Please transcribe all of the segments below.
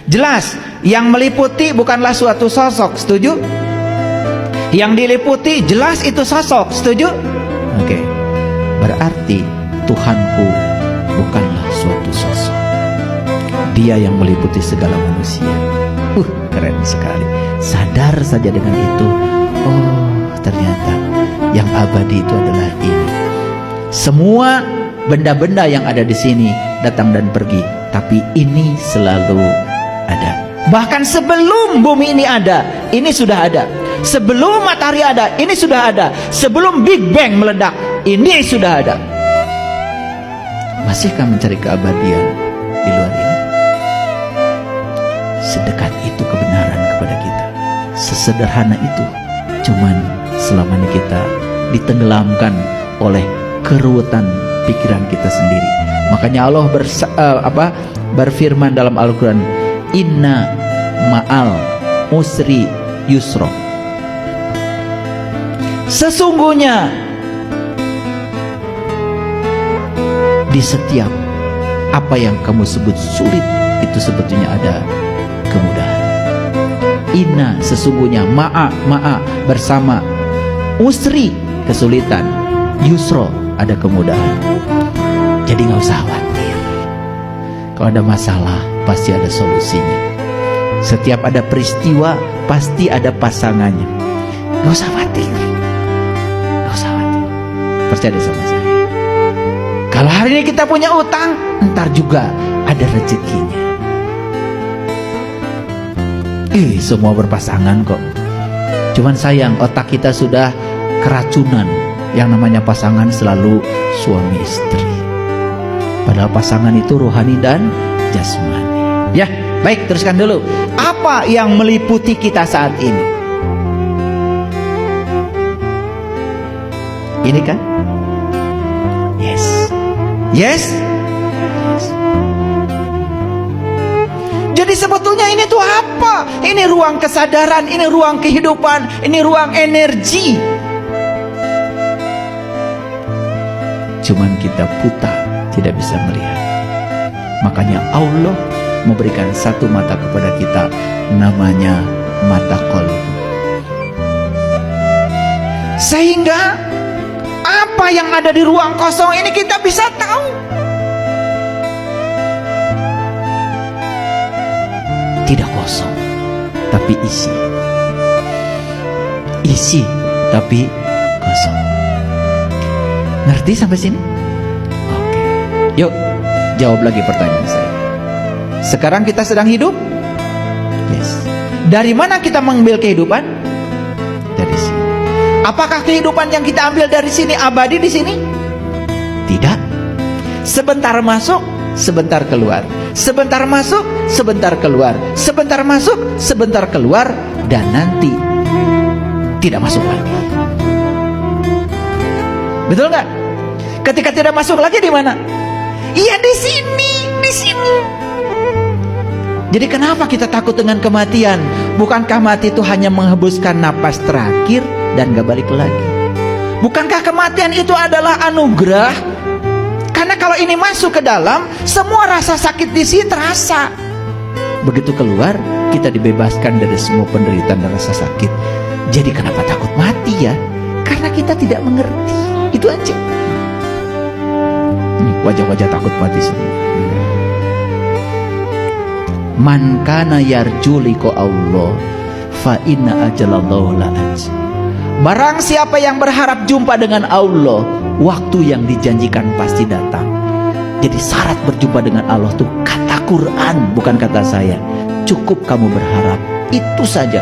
Jelas, yang meliputi bukanlah suatu sosok, setuju? Yang diliputi jelas itu sosok, setuju? Oke. Berarti Tuhanku bukanlah suatu sosok. Dia yang meliputi segala manusia. Keren sekali. Sadar saja dengan itu. Oh, ternyata yang abadi itu adalah ini. Semua benda-benda yang ada di sini datang dan pergi, tapi ini selalu ada. Bahkan sebelum bumi ini ada, ini sudah ada. Sebelum matahari ada, ini sudah ada. Sebelum Big Bang meledak, ini sudah ada. Masihkah mencari keabadian di luar ini? Sedekat itu kebenaran kepada kita, sesederhana itu. Cuman selama ini kita ditenggelamkan oleh keruwetan pikiran kita sendiri. Makanya Allah berfirman dalam Al-Quran, Inna ma'al usri yusro. Sesungguhnya di setiap apa yang kamu sebut sulit, itu sebetulnya ada kemudahan. Inna, sesungguhnya, ma'a bersama, usri kesulitan, yusro ada kemudahan. Jadi nggak usah khawatir. Kalau ada masalah pasti ada solusinya. Setiap ada peristiwa pasti ada pasangannya. Nggak usah khawatir. Nggak usah khawatir. Percaya sama saya. Kalau hari ini kita punya utang, ntar juga ada rezekinya. Semua berpasangan kok. Cuman sayang, otak kita sudah keracunan. Yang namanya pasangan selalu suami istri. Padahal pasangan itu rohani dan jasmani. Ya, baik, teruskan dulu. Apa yang meliputi kita saat ini? Ini kan? Yes. Yes? Yes. Jadi sebetulnya ini tuh apa? Ini ruang kesadaran, ini ruang kehidupan, ini ruang energi. Cuman kita buta, tidak bisa melihat. Makanya Allah memberikan satu mata kepada kita, namanya mata qalbu. Sehingga apa yang ada di ruang kosong ini kita bisa tahu. Tidak kosong, tapi isi. Isi, tapi kosong. Ngerti sampai sini? Oke. Yuk, jawab lagi pertanyaan saya. Sekarang kita sedang hidup? Yes. Dari mana kita mengambil kehidupan? Dari sini. Apakah kehidupan yang kita ambil dari sini abadi di sini? Tidak. Sebentar masuk, sebentar keluar. Sebentar masuk, sebentar keluar. Sebentar masuk, sebentar keluar. Dan nanti tidak masuk lagi. Betul nggak? Ketika tidak masuk lagi di mana? Iya, di sini, di sini. Jadi kenapa kita takut dengan kematian? Bukankah mati itu hanya menghembuskan napas terakhir dan gak balik lagi? Bukankah kematian itu adalah anugerah? Karena kalau ini masuk ke dalam, semua rasa sakit di sini terasa. Begitu keluar, kita dibebaskan dari semua penderitaan dan rasa sakit. Jadi kenapa takut mati ya? Karena kita tidak mengerti. Itu aja. Wajah-wajah takut mati semua. Man kana yarju liqa Allah fa inna ajalallahu la'at. Barang siapa yang berharap jumpa dengan Allah, waktu yang dijanjikan pasti datang. Jadi syarat berjumpa dengan Allah itu kata Quran, bukan kata saya. Cukup kamu berharap, itu saja.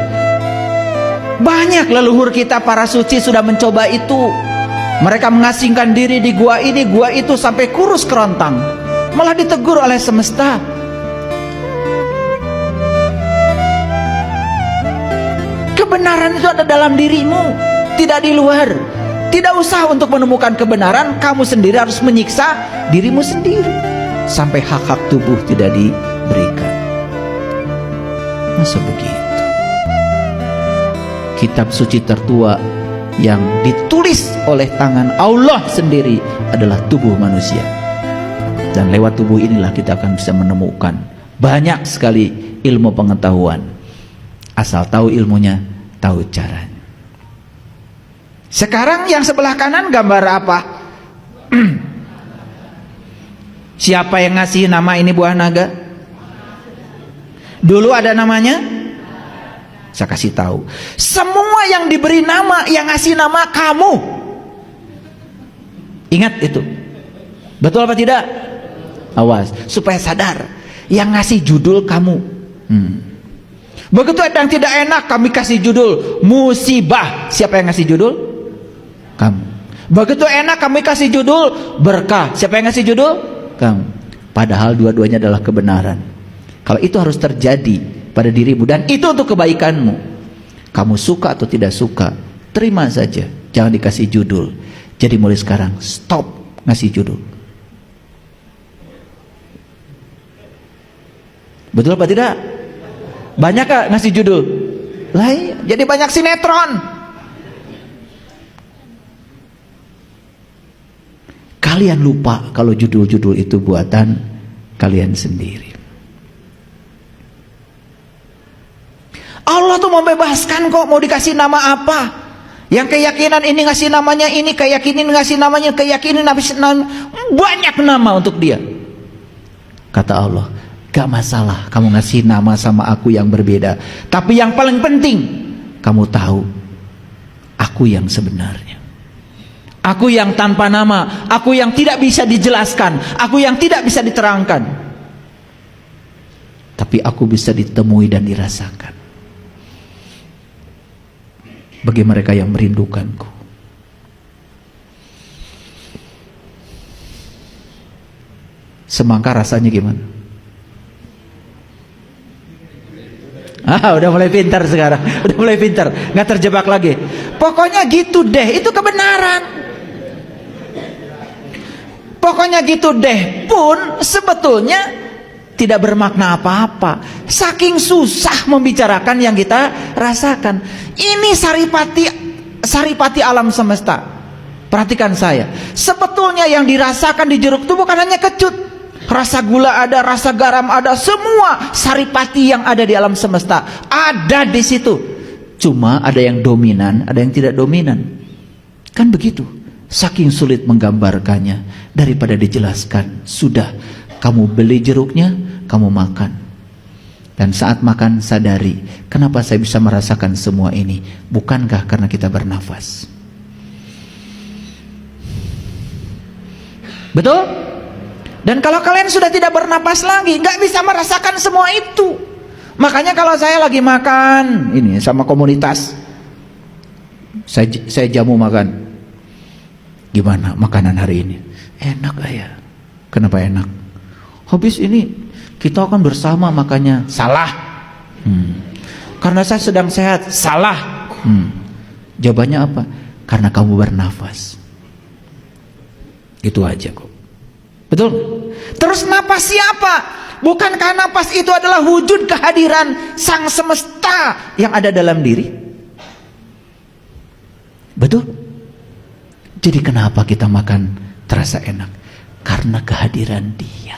Banyak leluhur kita para suci sudah mencoba itu. Mereka mengasingkan diri di gua ini, gua itu, sampai kurus kerontang. Malah ditegur oleh semesta. Kebenaran itu ada dalam dirimu, tidak di luar. Tidak usah untuk menemukan kebenaran, kamu sendiri harus menyiksa dirimu sendiri sampai hak-hak tubuh tidak diberikan. Masa begitu? Kitab suci tertua yang ditulis oleh tangan Allah sendiri adalah tubuh manusia. Dan lewat tubuh inilah kita akan bisa menemukan banyak sekali ilmu pengetahuan. Asal tahu ilmunya, tahu caranya. Sekarang yang sebelah kanan gambar apa? Siapa yang ngasih nama ini buah naga? Dulu ada namanya? Saya kasih tahu. Semua yang diberi nama, yang ngasih nama kamu. Ingat itu. Betul apa tidak? Awas, supaya sadar. Yang ngasih judul kamu. Begitu ada yang tidak enak, kami kasih judul musibah. Siapa yang ngasih judul? Kamu. Begitu enak, kami kasih judul berkah. Siapa yang ngasih judul? Kamu. Padahal dua-duanya adalah kebenaran. Kalau itu harus terjadi pada dirimu, dan itu untuk kebaikanmu. Kamu suka atau tidak suka, terima saja. Jangan dikasih judul. Jadi mulai sekarang stop ngasih judul. Betul apa tidak? Banyak gak ngasih judul? Lah, jadi banyak sinetron. Kalian lupa kalau judul-judul itu buatan kalian sendiri. Allah tuh membebaskan kok, mau dikasih nama apa. Yang keyakinan ini ngasih namanya ini, keyakinan ngasih namanya keyakinan, banyak nama untuk dia. Kata Allah, gak masalah kamu ngasih nama sama aku yang berbeda, tapi yang paling penting kamu tahu aku yang sebenarnya, aku yang tanpa nama, aku yang tidak bisa dijelaskan, aku yang tidak bisa diterangkan, tapi aku bisa ditemui dan dirasakan. Bagi mereka yang merindukanku, semangka rasanya gimana? Udah mulai pintar sekarang. Udah mulai pintar, nggak terjebak lagi. Pokoknya gitu deh, itu kebenaran. Pokoknya gitu deh pun sebetulnya tidak bermakna apa-apa. Saking susah membicarakan yang kita rasakan. Ini saripati alam semesta. Perhatikan saya. Sebetulnya yang dirasakan di jeruk itu bukan hanya kecut. Rasa gula ada, rasa garam ada, semua saripati yang ada di alam semesta ada di situ. Cuma ada yang dominan, ada yang tidak dominan. Kan begitu. Saking sulit menggambarkannya daripada dijelaskan. Sudah, kamu beli jeruknya, kamu makan. Dan saat makan sadari, kenapa saya bisa merasakan semua ini? Bukankah karena kita bernafas? Betul? Dan kalau kalian sudah tidak bernapas lagi, nggak bisa merasakan semua itu. Makanya kalau saya lagi makan ini sama komunitas, saya jamu makan. Gimana makanan hari ini? Enak ya. Kenapa enak? Habis ini kita akan bersama makanya. Salah. Karena saya sedang sehat. Salah. Jawabannya apa? Karena kamu bernafas. Itu aja kok. Betul? Terus napas siapa? Bukankah napas itu adalah wujud kehadiran sang semesta yang ada dalam diri? Betul? Jadi kenapa kita makan terasa enak? Karena kehadiran dia.